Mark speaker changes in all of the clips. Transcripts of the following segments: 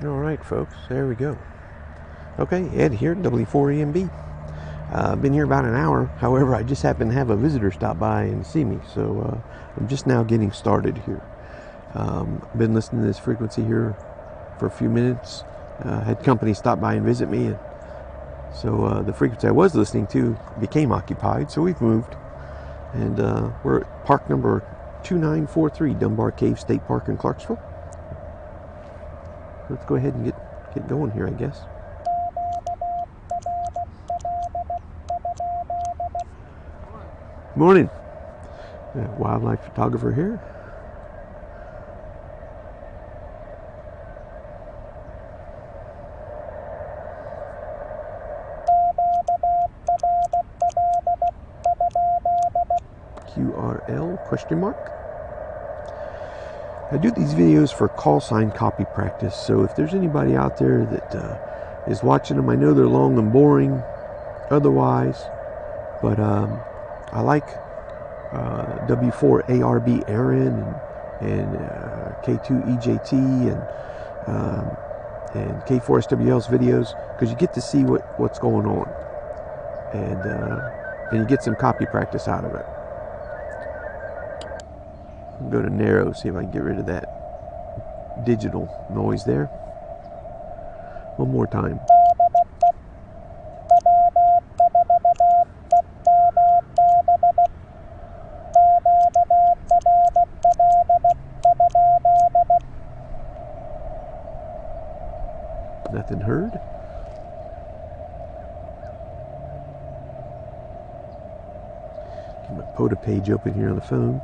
Speaker 1: All right, folks, there we go. Okay, Ed here, W4EMB. I've been here about an hour. However, I just happened to have a visitor stop by and see me, so I'm just now getting started here. I've been listening to this frequency here for a few minutes. Had company stop by and visit me, and so the frequency I was listening to became occupied, so we've moved. And we're at park number 2943, Dunbar Cave State Park in Clarksville. Let's go ahead and get going here, I guess. Morning. Wildlife photographer here. QRL question mark. I do these videos for call sign copy practice, so if there's anybody out there that is watching them, I know they're long and boring otherwise, but I like W4ARB Aaron and K2EJT and K4SWL's videos, because you get to see what's going on, and you get some copy practice out of it. Go to narrow, see if I can get rid of that digital noise there. One more time. Nothing heard. Get my POTA page open here on the phone.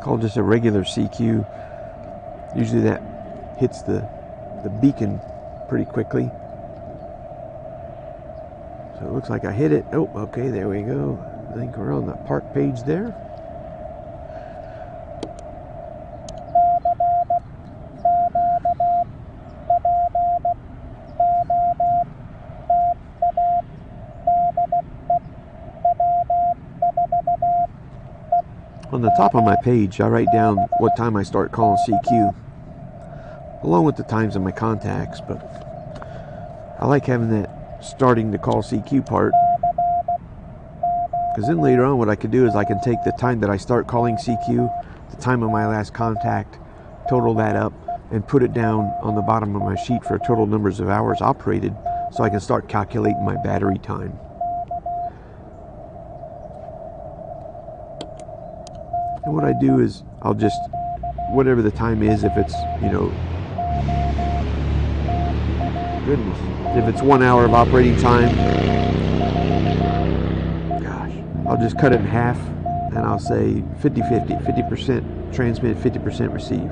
Speaker 1: Called just a regular CQ. Usually that hits the beacon pretty quickly. So it looks like I hit it. Oh, okay, there we go. I think we're on the park page there. On the top of my page, I write down what time I start calling CQ, along with the times of my contacts, but I like having that starting to call CQ part, because then later on what I can do is I can take the time that I start calling CQ, the time of my last contact, total that up, and put it down on the bottom of my sheet for total numbers of hours operated, so I can start calculating my battery time. And what I do is I'll just, whatever the time is, if it's, goodness, if it's 1 hour of operating time, gosh, I'll just cut it in half, and I'll say 50-50, 50% transmit, 50% receive.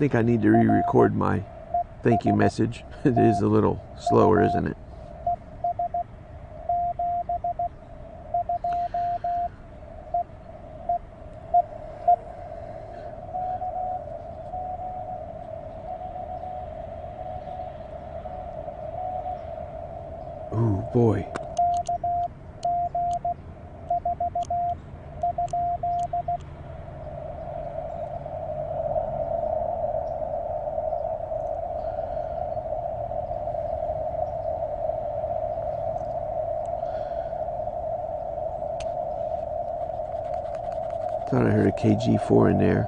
Speaker 1: think I need to re-record my thank you message. It is a little slower, isn't it? Ooh, boy. Thought I heard a KG4 in there.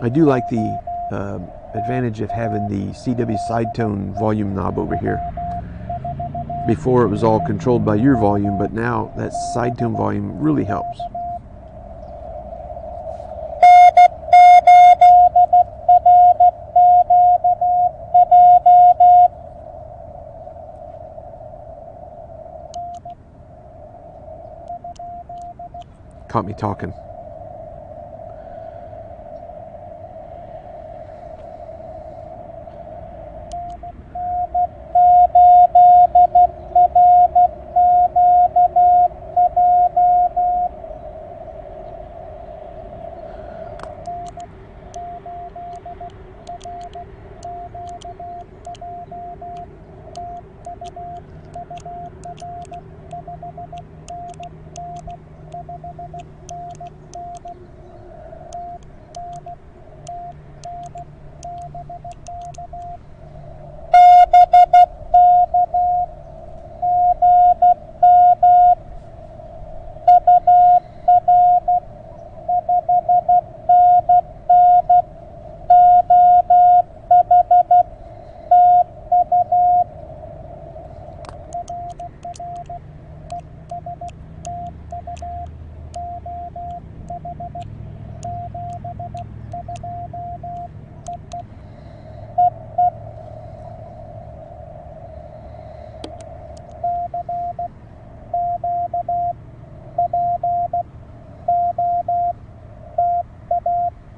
Speaker 1: I do like the advantage of having the CW side tone volume knob over here. Before it was all controlled by your volume, but now that side tone volume really helps. Caught me talking.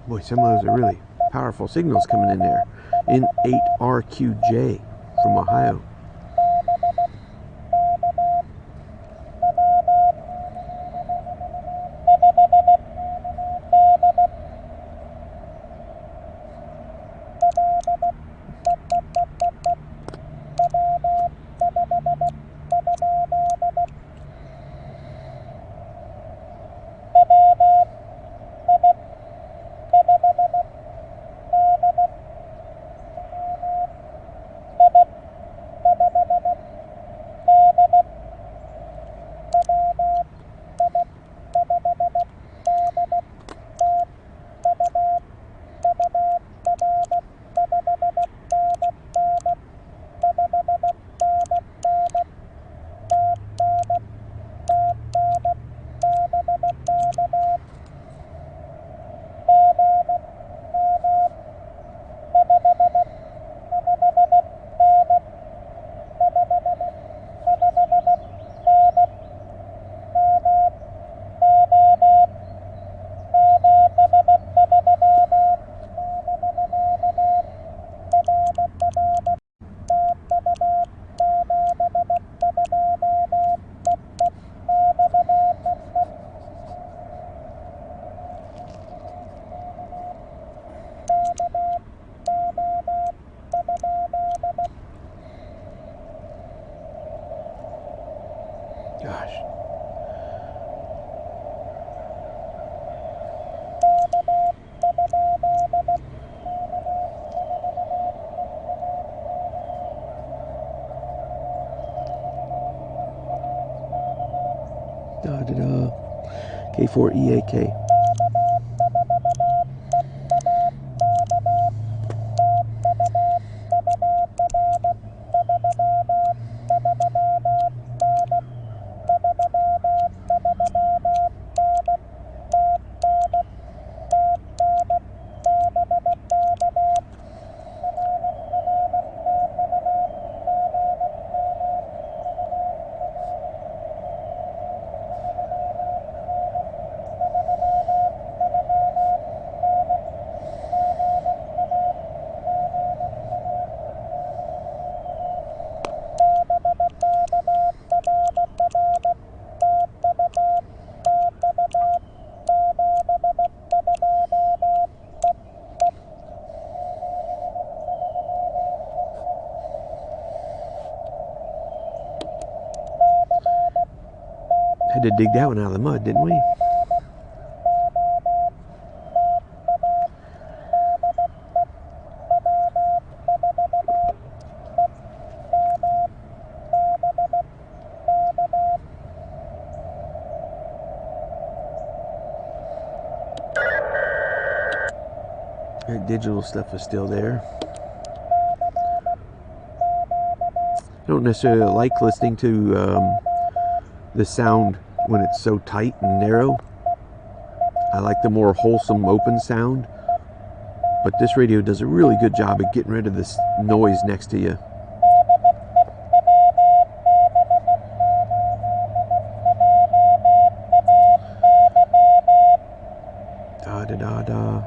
Speaker 1: Boy, some of those are really powerful signals coming in there. N8RQJ from Ohio. Gosh. Da-da-da. K4EAK. Had to dig that one out of the mud, didn't we? That digital stuff is still there. I don't necessarily like listening to the sound when it's so tight and narrow. I like the more wholesome open sound, but this radio does a really good job of getting rid of this noise next to you. Da da da da.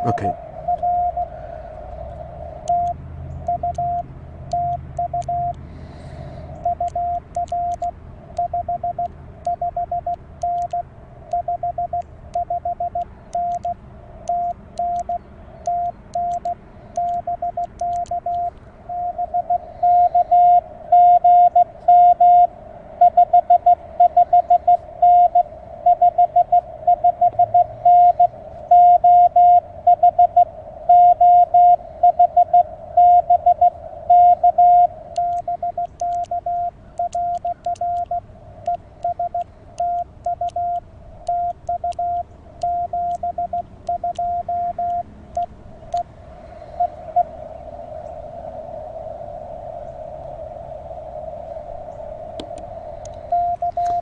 Speaker 1: Okay.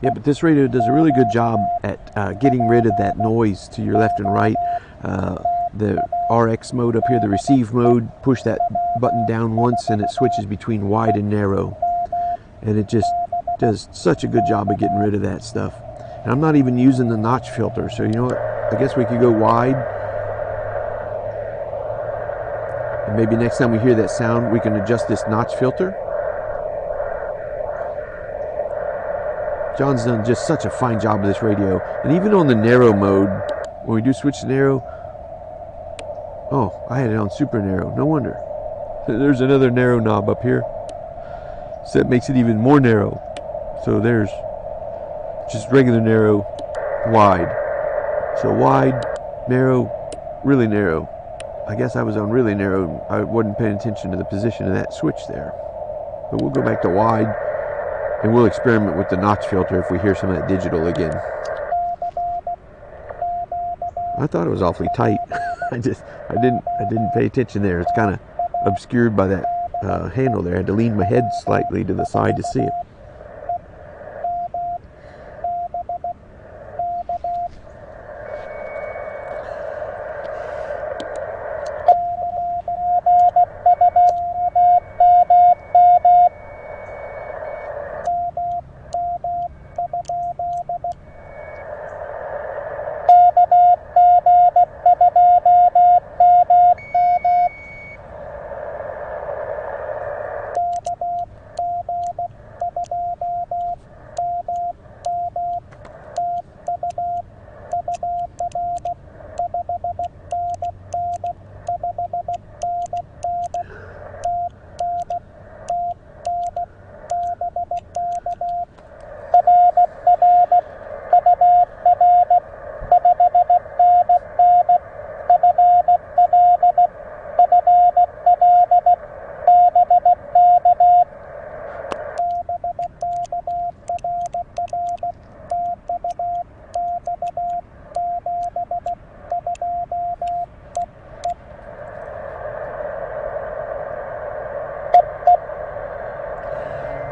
Speaker 1: Yeah, but this radio does a really good job at getting rid of that noise to your left and right. The RX mode up here, the receive mode, push that button down once and it switches between wide and narrow. And it just does such a good job of getting rid of that stuff. And I'm not even using the notch filter, so you know what? I guess we could go wide. And maybe next time we hear that sound, we can adjust this notch filter. John's done just such a fine job with this radio. And even on the narrow mode, when we do switch to narrow, oh, I had it on super narrow, no wonder. There's another narrow knob up here. So that makes it even more narrow. So there's just regular narrow, wide. So wide, narrow, really narrow. I guess I was on really narrow. I wasn't paying attention to the position of that switch there. But we'll go back to wide. And we'll experiment with the notch filter if we hear some of that digital again. I thought it was awfully tight. I didn't pay attention there. It's kind of obscured by that handle there. I had to lean my head slightly to the side to see it.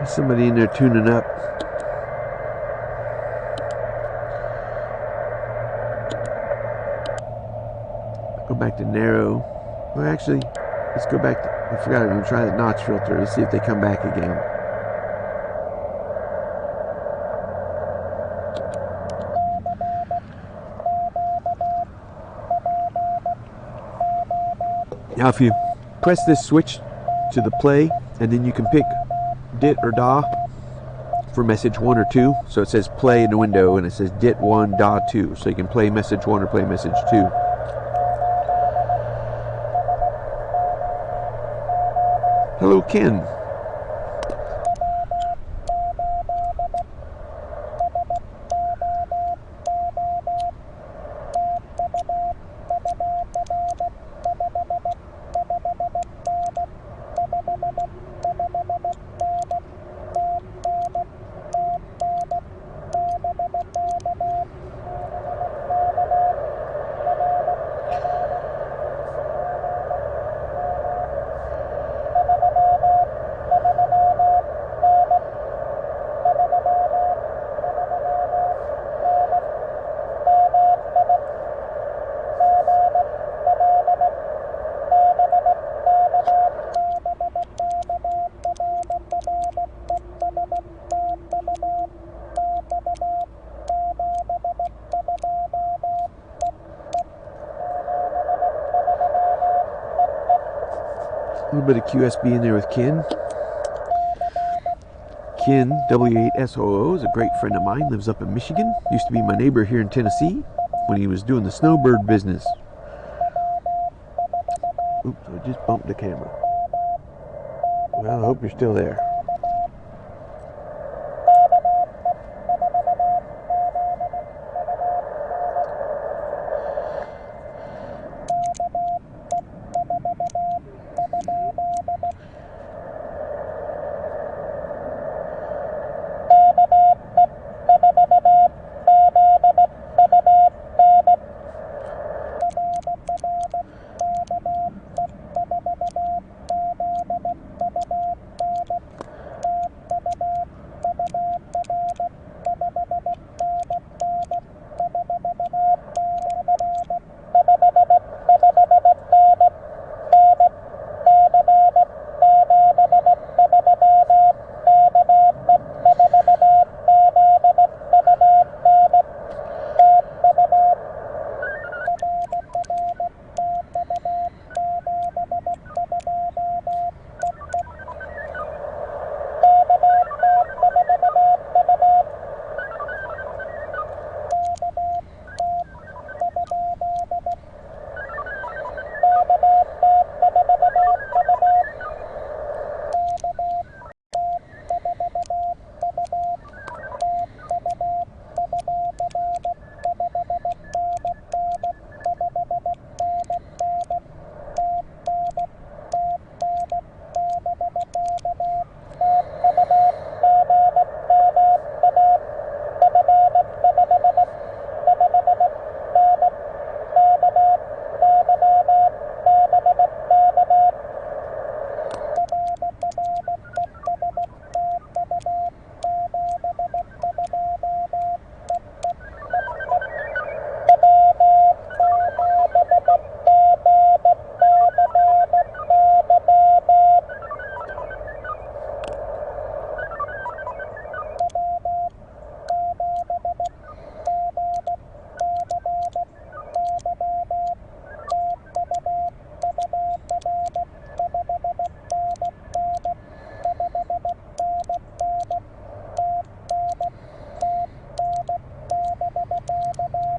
Speaker 1: Somebody in there tuning up. Go back to narrow. Well, actually, let's go back to, I forgot I'm going to try that notch filter to see if they come back again. Now if you press this switch to the play, and then you can pick dit or da for message 1 or 2. So it says play in the window, and it says dit 1, da 2. So you can play message 1 or play message 2. Hello, Ken. A little bit of QSB in there with Ken. Ken, W8SOO, is a great friend of mine, lives up in Michigan. Used to be my neighbor here in Tennessee when he was doing the snowbird business. Oops, I just bumped the camera. Well, I hope you're still there.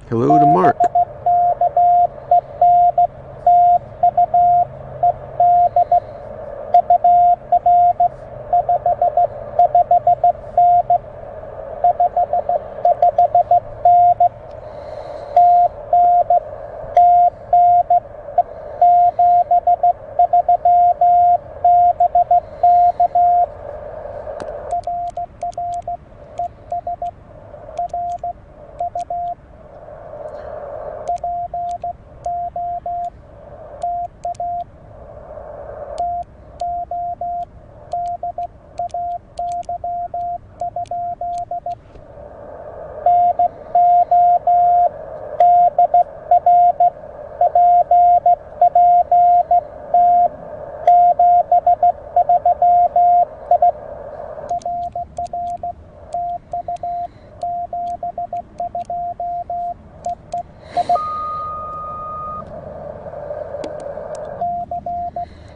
Speaker 1: Hello to Mark.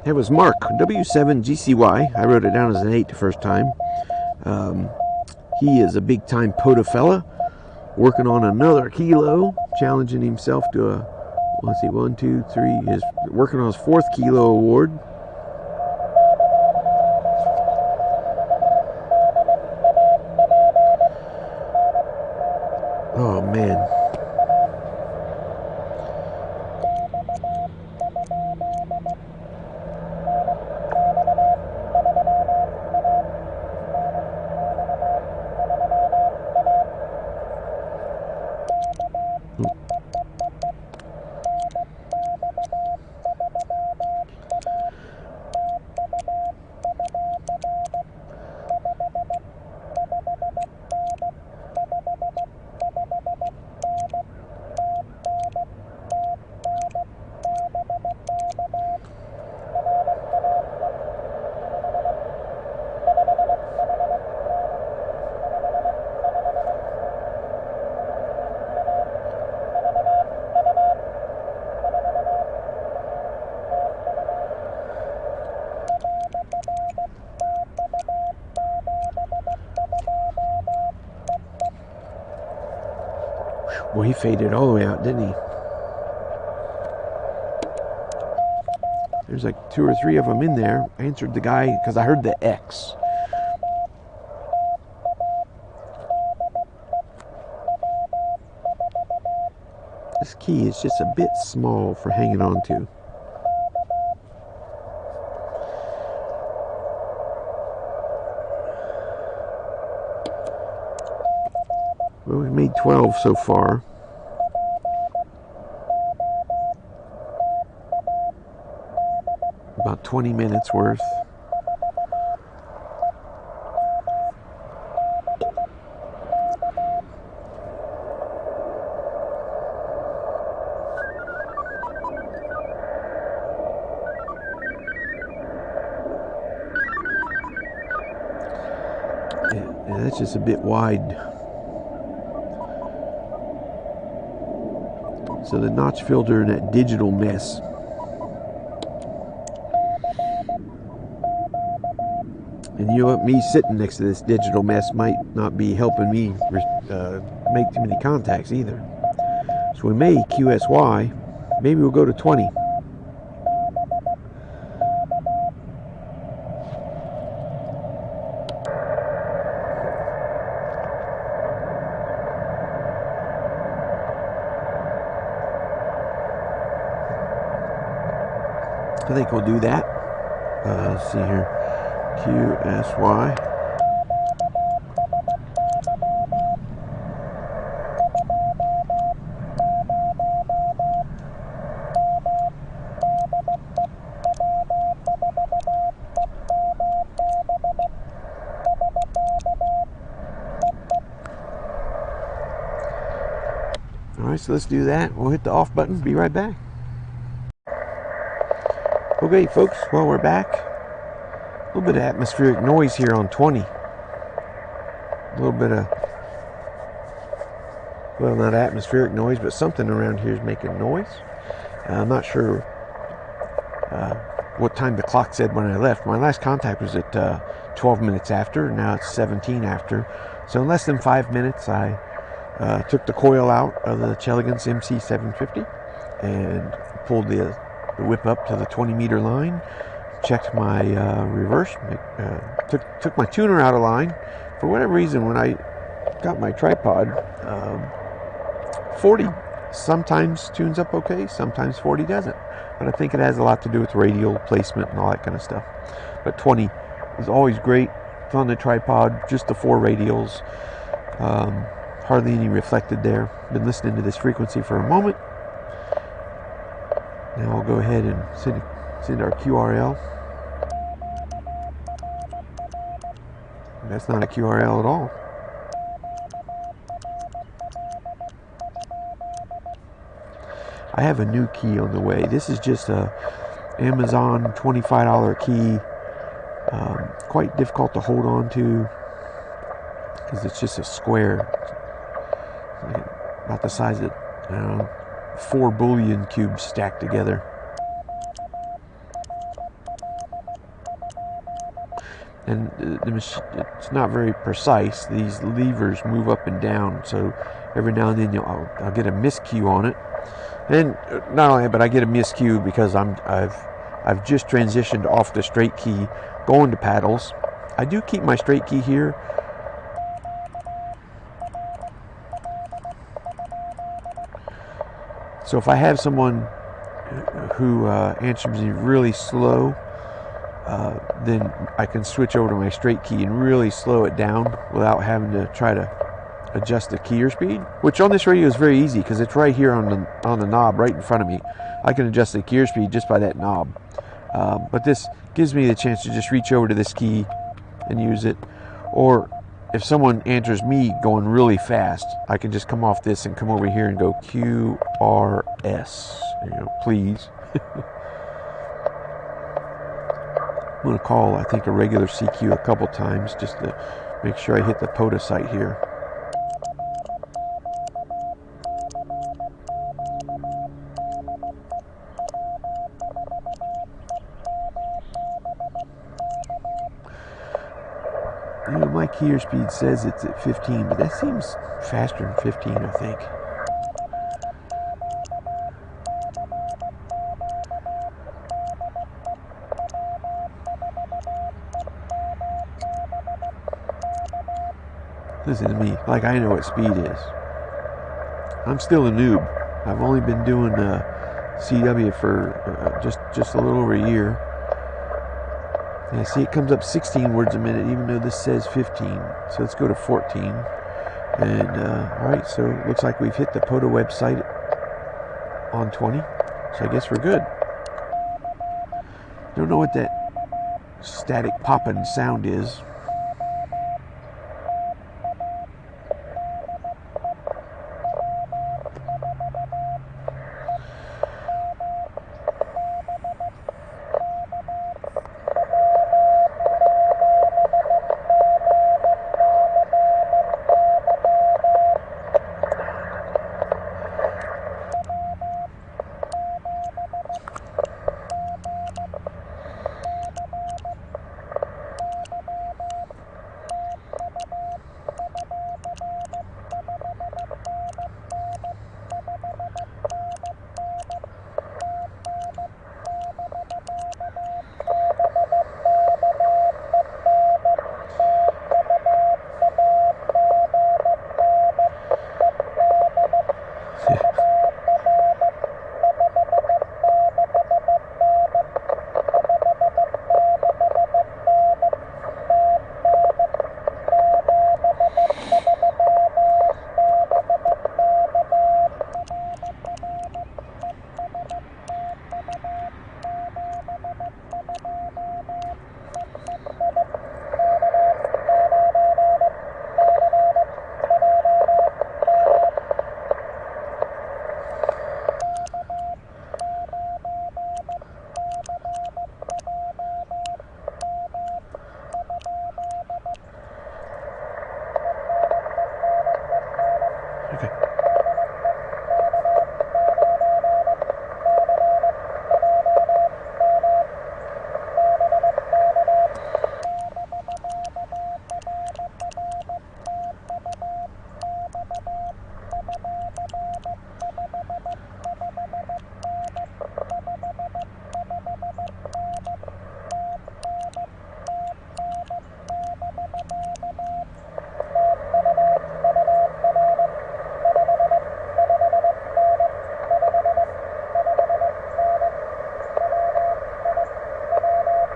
Speaker 1: That was Mark, W7GCY. I wrote it down as an 8 the first time. He is a big time POTA fella, working on another kilo, challenging himself to a, let's see, 1, 2, 3, is working on his 4th kilo award. Oh man. Well, he faded all the way out, didn't he? There's like 2 or 3 of them in there. I answered the guy because I heard the X. This key is just a bit small for hanging on to. Well, we've made 12 so far. About 20 minutes worth. Yeah, that's just a bit wide. So the notch filter and that digital mess. And you know what, me sitting next to this digital mess might not be helping me make too many contacts either. So we may QSY, maybe we'll go to 20. I think we'll do that. Let's see here. QSY. Alright, so let's do that. We'll hit the off button. Be right back. Okay, folks, well, we're back. A little bit of atmospheric noise here on 20. A little bit of, well, not atmospheric noise, but something around here is making noise. I'm not sure what time the clock said when I left. My last contact was at 12 minutes after, and now it's 17 after. So in less than 5 minutes, I took the coil out of the Chelegans MC750 and pulled the whip up to the 20-meter line, checked my reverse, took my tuner out of line. For whatever reason, when I got my tripod, 40 sometimes tunes up okay, sometimes 40 doesn't. But I think it has a lot to do with radial placement and all that kind of stuff. But 20 is always great. It's on the tripod, just the 4 radials. Hardly any reflected there. Been listening to this frequency for a moment. Now I'll go ahead and send our QRL. That's not a QRL at all. I have a new key on the way. This is just a Amazon $25 key. Quite difficult to hold on to because it's just a square. About the size of, I don't know, 4 bullion cubes stacked together. and the machine, it's not very precise. These levers move up and down, so every now and then I'll get a miscue on it. And not only that, but I get a miscue because I've just transitioned off the straight key, going to paddles. I do keep my straight key here. So if I have someone who answers me really slow, then I can switch over to my straight key and really slow it down without having to try to adjust the keyer speed, which on this radio is very easy because it's right here on the knob right in front of me. I can adjust the keyer speed just by that knob. But this gives me the chance to just reach over to this key and use it. Or if someone answers me going really fast, I can just come off this and come over here and go QRS, please. I'm going to call, I think, a regular CQ a couple times just to make sure I hit the POTA site here. My keyer speed says it's at 15, but that seems faster than 15, I think. Listen to me, like I know what speed is. I'm still a noob. I've only been doing CW for just a little over a year. Yeah, see, it comes up 16 words a minute, even though this says 15. So let's go to 14. And, all right, so it looks like we've hit the POTA website on 20. So I guess we're good. Don't know what that static popping sound is.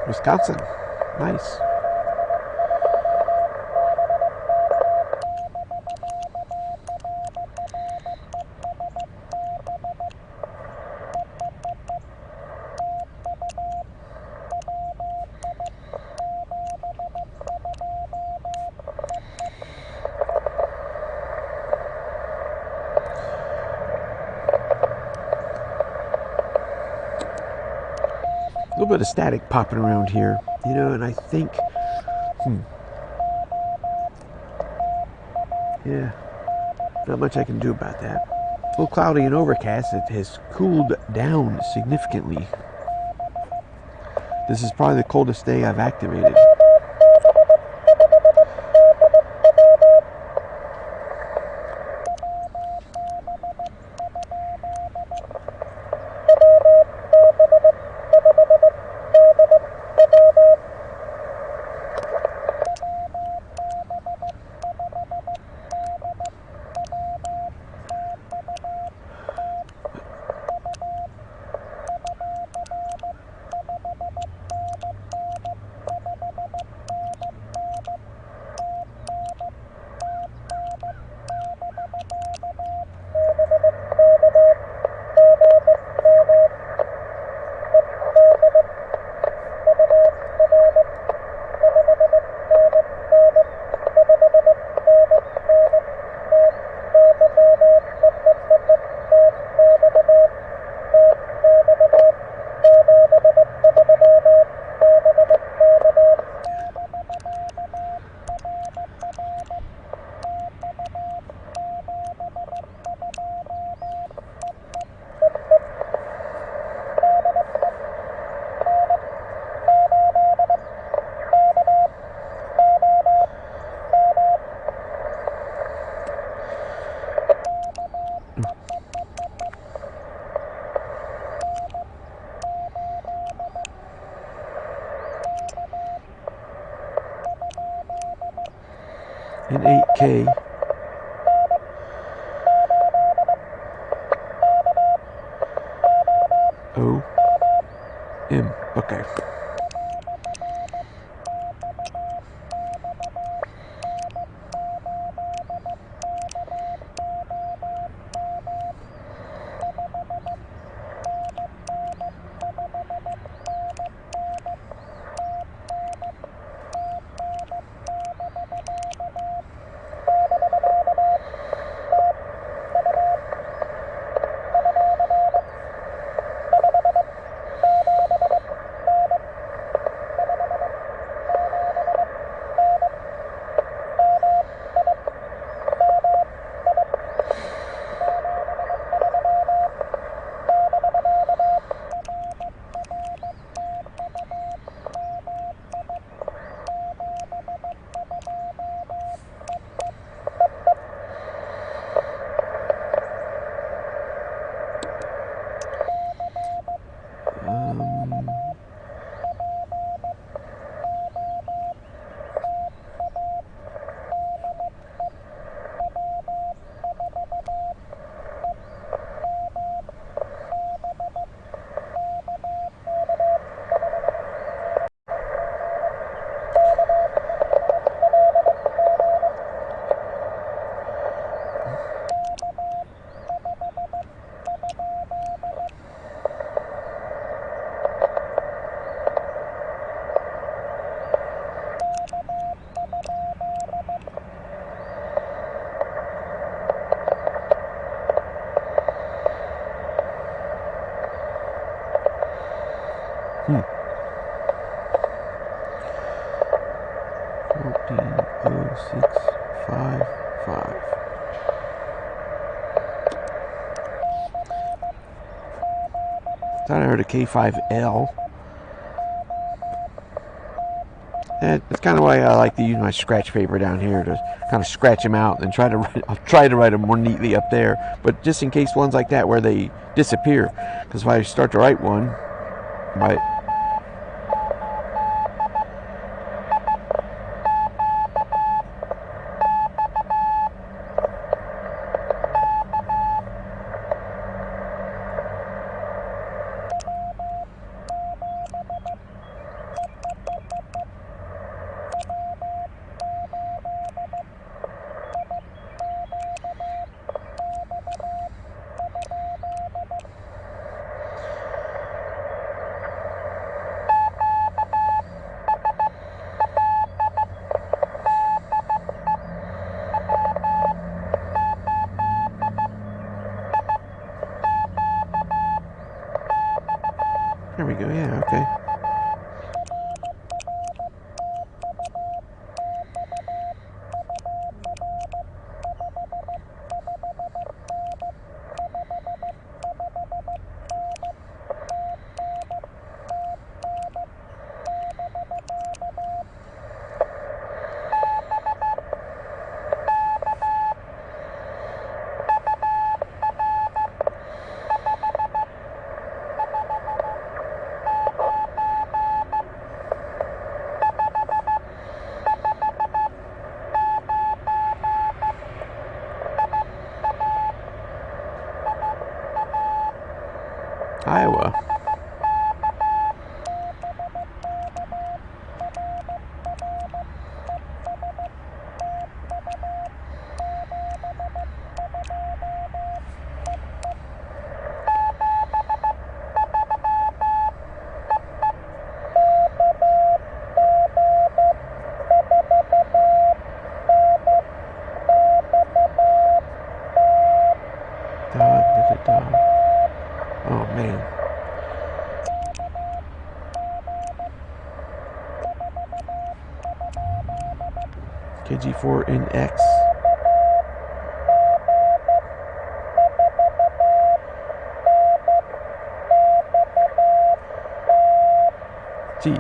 Speaker 1: Wisconsin. Nice. A little bit of static popping around here, and I think, yeah, not much I can do about that. A little cloudy and overcast. It has cooled down significantly. This is probably the coldest day I've activated. and 8K. O-M. Okay. Hmm. 140655. Thought I heard a K5L. That's kind of why I like to use my scratch paper down here to kind of scratch them out and try to write, I'll try to write them more neatly up there. But just in case ones like that where they disappear, because if I start to write one, right. There we go, yeah, okay. Iowa. Oh man. KG4NX. T.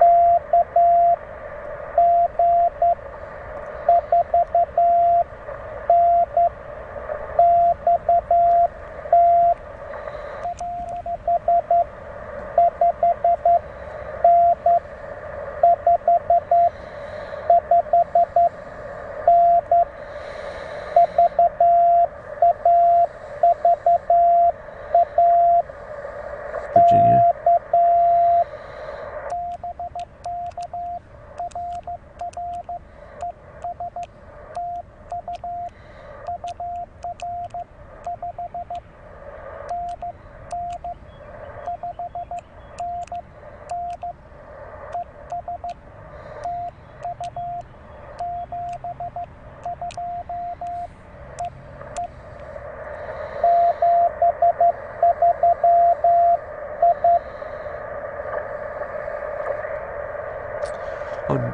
Speaker 1: on,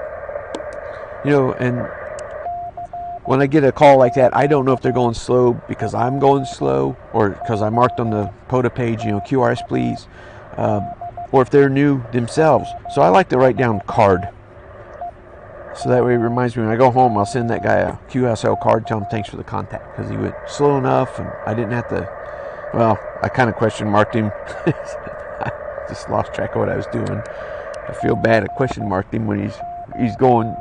Speaker 1: and when I get a call like that, I don't know if they're going slow because I'm going slow or because I marked on the POTA page, QRS please, or if they're new themselves. So I like to write down card. So that way it reminds me when I go home, I'll send that guy a QSL card, tell him thanks for the contact, because he went slow enough and I didn't have to, well, I kind of question marked him. I just lost track of what I was doing. I feel bad. I question marked him when he's going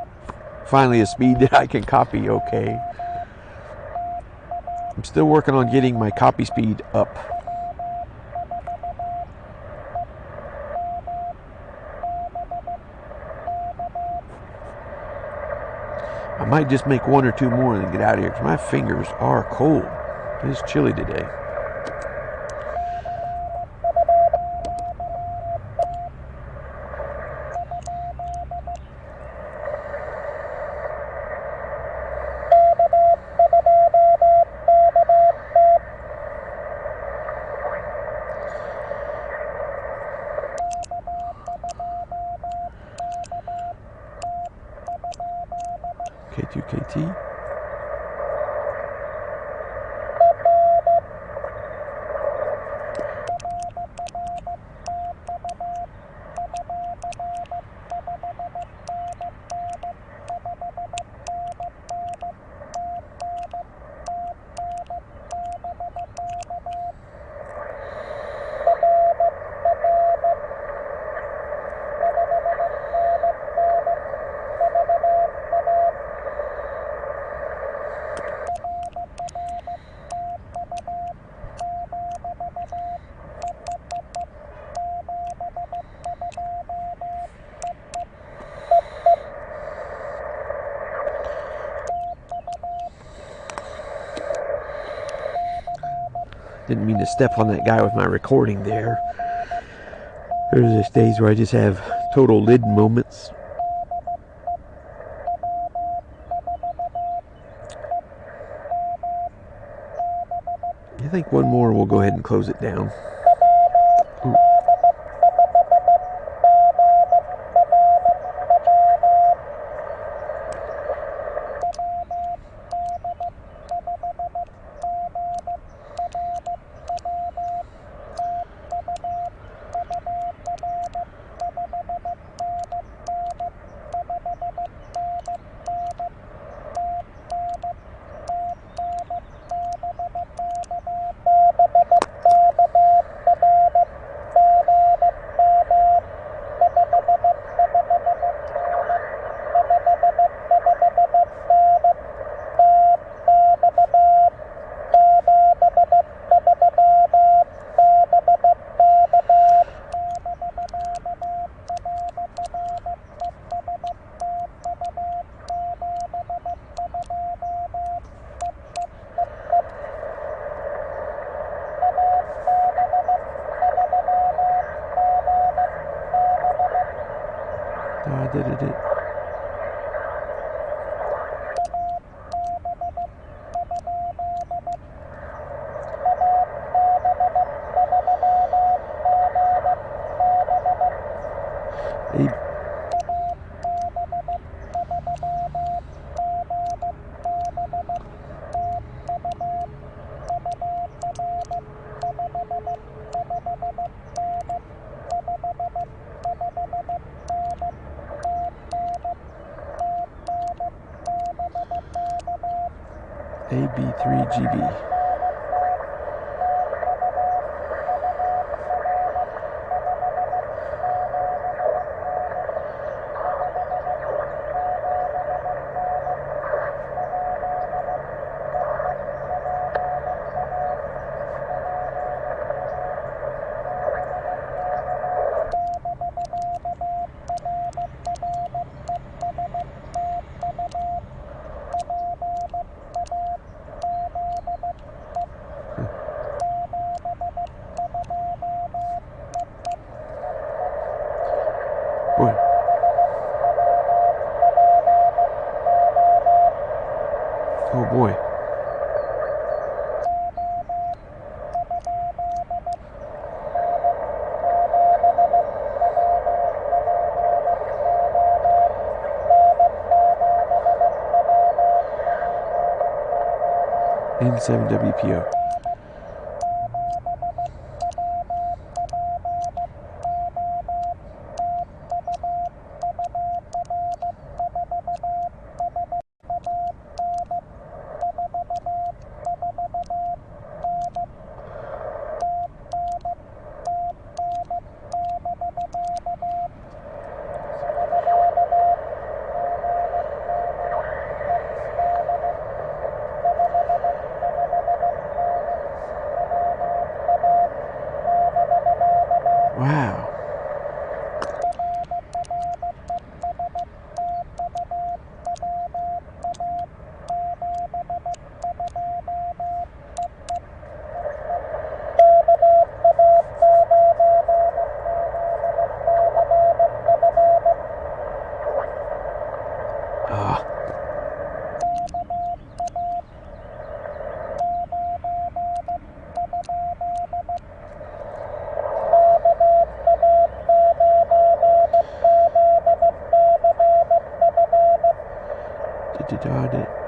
Speaker 1: finally a speed that I can copy okay. I'm still working on getting my copy speed up. I might just make one or two more and then get out of here because my fingers are cold. It's chilly today. K2KT. Didn't mean to step on that guy with my recording there. There's these days where I just have total lid moments. I think one more we'll go ahead and close it down. Ooh. Did it. AB3GB. Boy. Oh boy. N7WPO. Wow. Ah. Did it.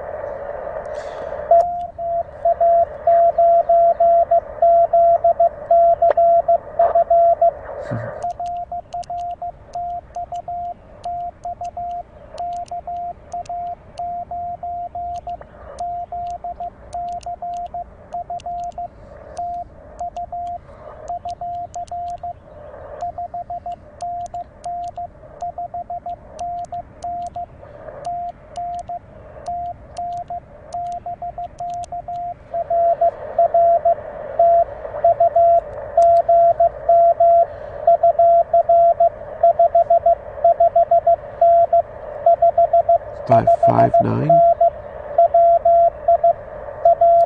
Speaker 1: .559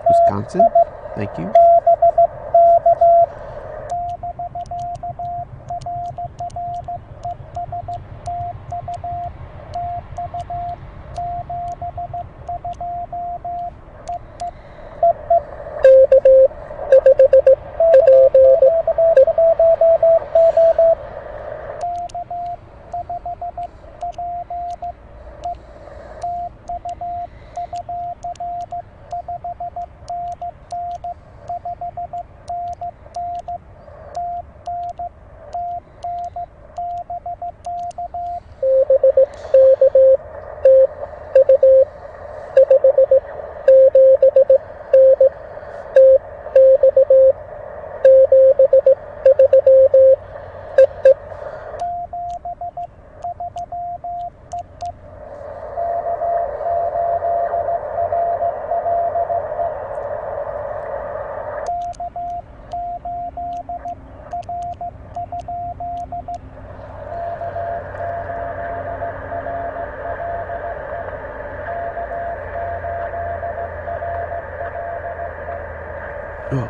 Speaker 1: Wisconsin. Thank you. Oh.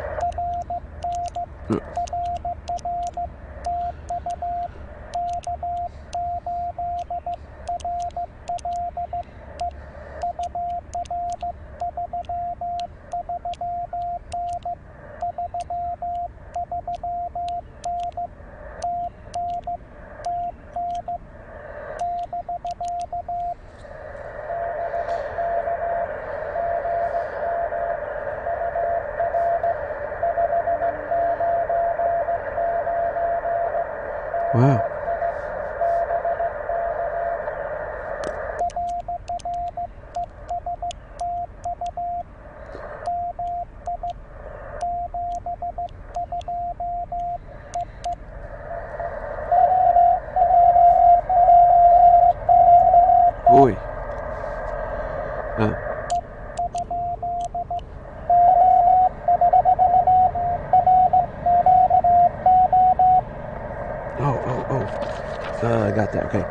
Speaker 1: Wow. Boy. I got that. Okay.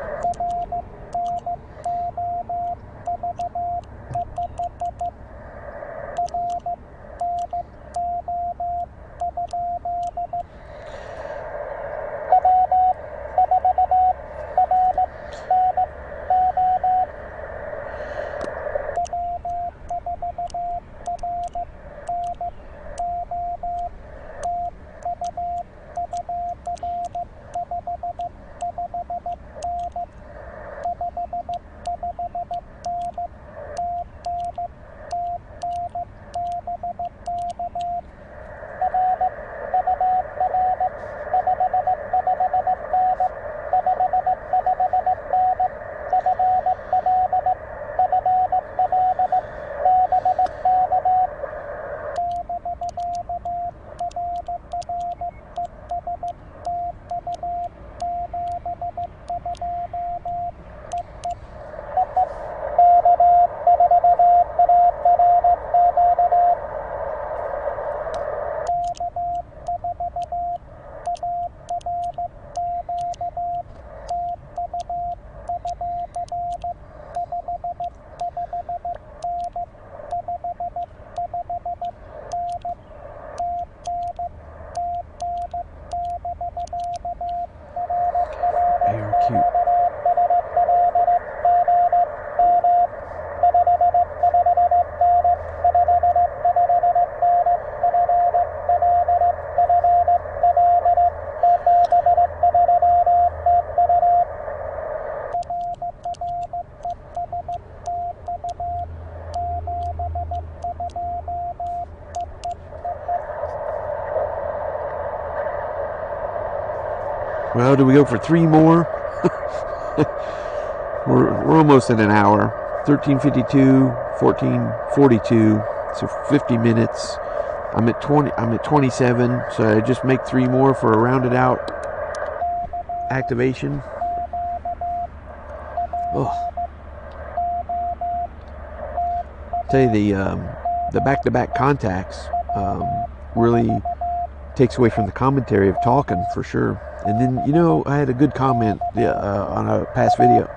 Speaker 1: Well, do we go for 3 more? we're almost in an hour. 13:52, 14:42. So 50 minutes. I'm at 27. So I just make 3 more for a rounded out activation. Oh. Tell you the back-to-back contacts really takes away from the commentary of talking for sure. And then, you know, I had a good comment on a past video.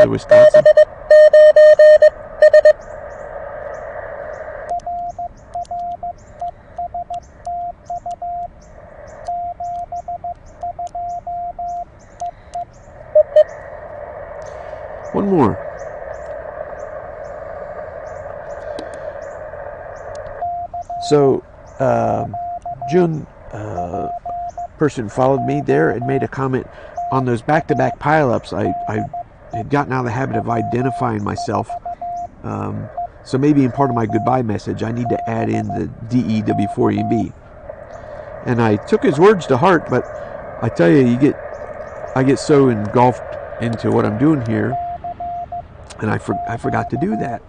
Speaker 1: Wisconsin. One more. So, June person followed me there and made a comment on those back-to-back pileups. I had gotten out of the habit of identifying myself. So maybe in part of my goodbye message, I need to add in the DEW4EB. And I took his words to heart, but I tell you, I get so engulfed into what I'm doing here, and I forgot to do that.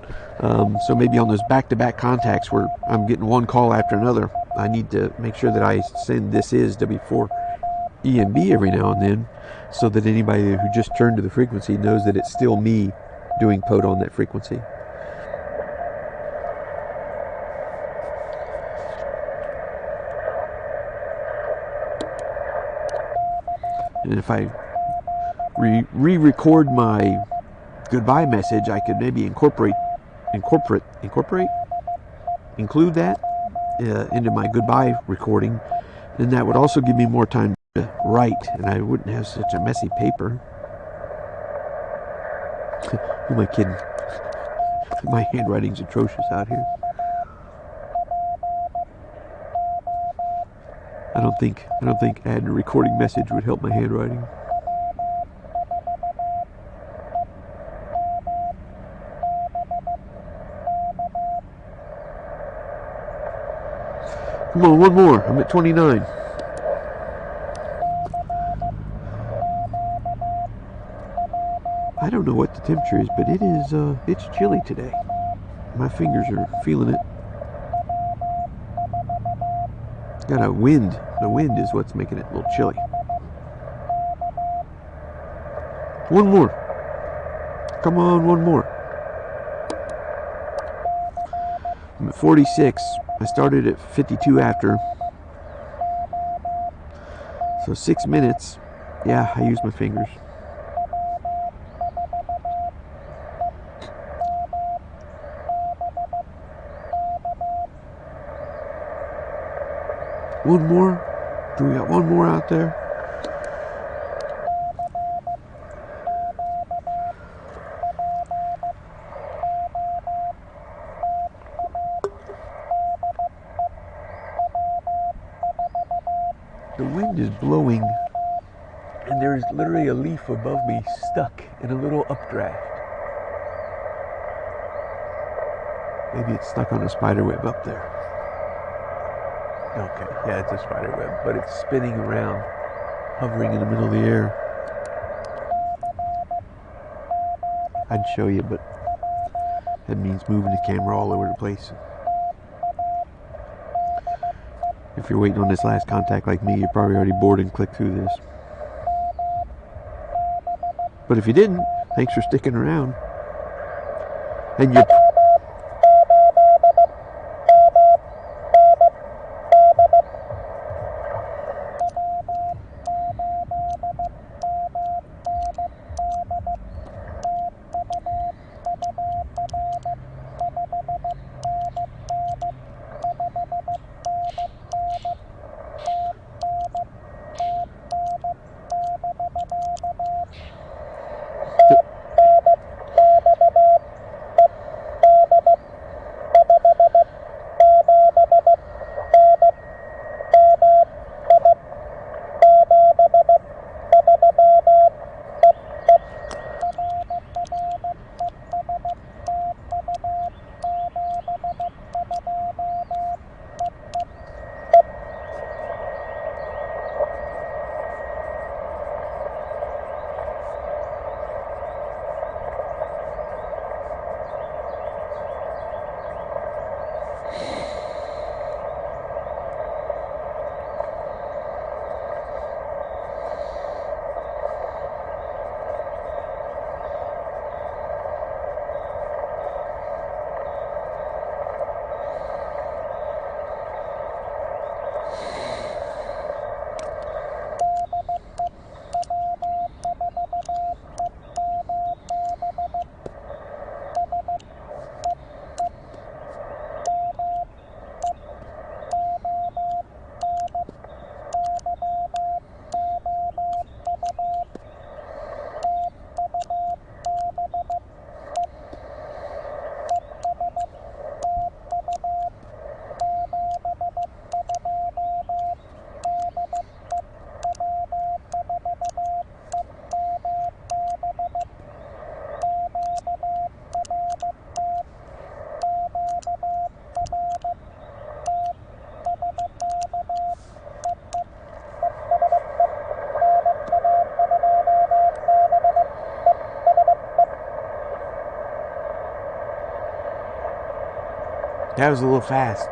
Speaker 1: So maybe on those back-to-back contacts where I'm getting one call after another, I need to make sure that I send "this is W4EMB" every now and then, so that anybody who just turned to the frequency knows that it's still me doing POTA on that frequency. And if I re-record my goodbye message, I could maybe include that into my goodbye recording. Then that would also give me more time to write, and I wouldn't have such a messy paper. Who am I kidding? My handwriting's atrocious out here. I don't think adding a recording message would help my handwriting. Come on, one more. I'm at 29. I don't know what the temperature is, but it's chilly today. My fingers are feeling it. Got a wind. The wind is what's making it a little chilly. One more. Come on, one more. I'm at 46. I started at 52 after. So 6 minutes. Yeah, I used my fingers. One more? Do we got one more out there? The wind is blowing, and there's literally a leaf above me stuck in a little updraft. Maybe it's stuck on a spider web up there. Okay, yeah, it's a spider web, but it's spinning around, hovering in the middle of the air. I'd show you, but that means moving the camera all over the place. If you're waiting on this last contact like me, you're probably already bored and clicked through this. But if you didn't, thanks for sticking around. And you're that was a little fast.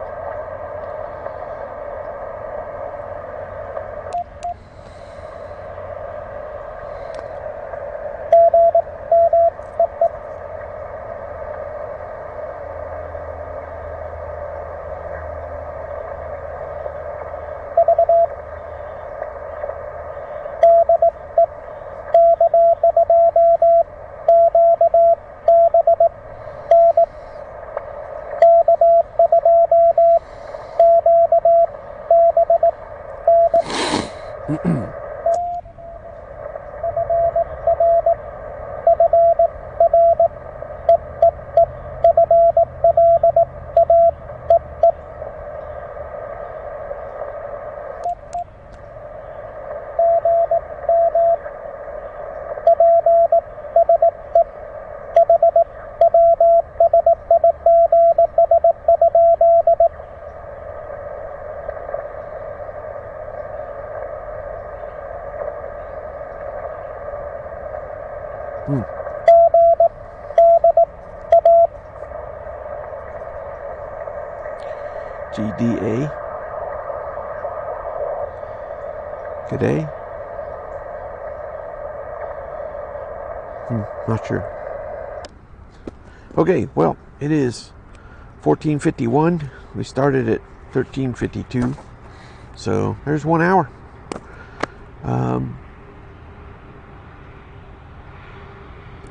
Speaker 1: GDA. Good day. Not sure. Okay, well, it is 14:51. We started at 13:52. So there's 1 hour.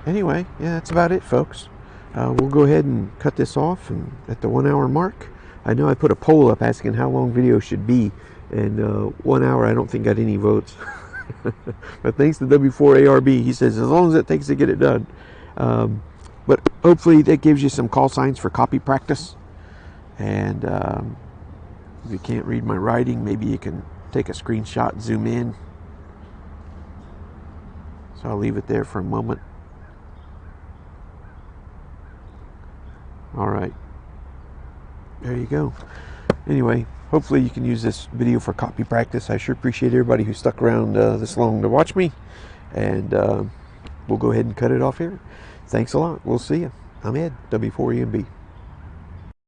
Speaker 1: Anyway, yeah, that's about it, folks. We'll go ahead and cut this off and at the 1 hour mark. I know I put a poll up asking how long videos should be, and 1 hour I don't think got any votes. But thanks to W4ARB, he says as long as it takes to get it done. But hopefully that gives you some call signs for copy practice. And if you can't read my writing, maybe you can take a screenshot, zoom in. So I'll leave it there for a moment. All right. There you go. Anyway, hopefully you can use this video for copy practice. I sure appreciate everybody who stuck around this long to watch me. And we'll go ahead and cut it off here. Thanks a lot. We'll see you. I'm Ed, W4EMB.